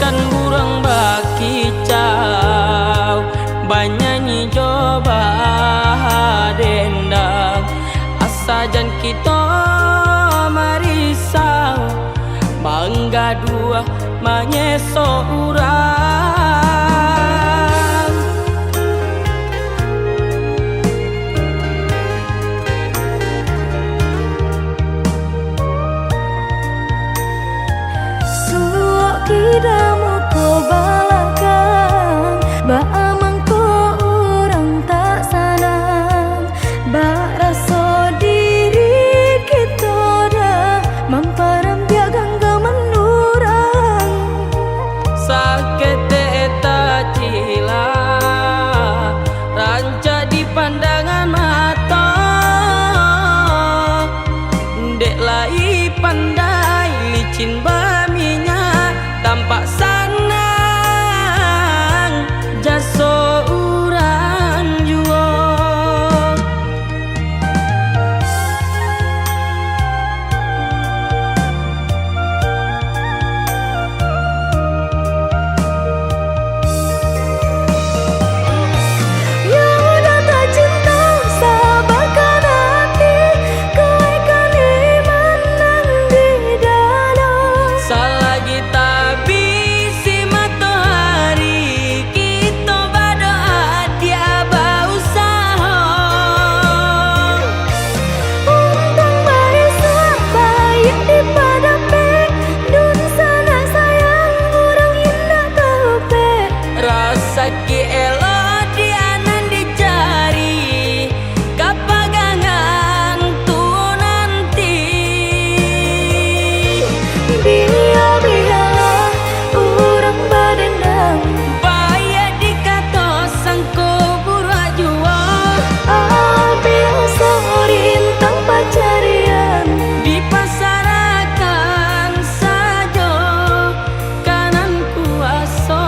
kan burung bakicau banyanyi coba dendang asajan kita marisau mangga dua manyeso urang suok kidamu ko balakang ba amang ko urang tak sanang ba raso diri kita dah mamparam biagang menurang sakit tak cila ranca di pandangan mata dek lai pandai licin baminya tampak sanang jaso urang jua ya udah tak cinta sabarkan hati kau ikan menang di dalam salagi tabisi matahari kita berdoa dia berusaha untung bahasa baik di padape dun sana sayang orang indah tahu pe rasa ki elo dianan dicari kapagangan tu nanti biar orang badendang Baya dikato sangko burak jua ambil sorintang pacarian di pasarakan saja kanan kuasa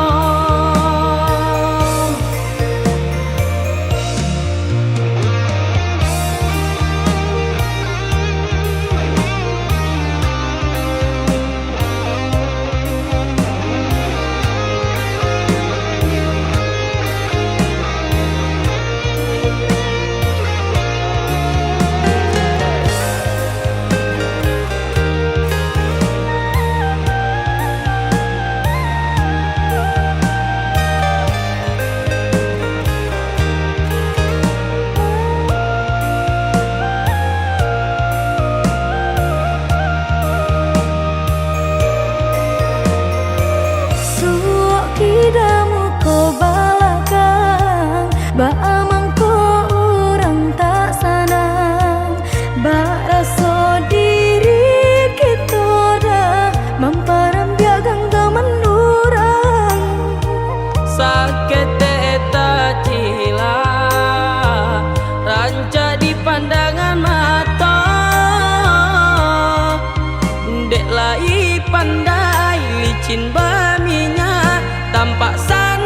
suok kidamu ko balakang ba amang ko urang tak sanang ba raso diri kita dah mamparam biagang menurang sakit tak cila ranca di pandangan mata dek lai pandai licin baminya tampak sana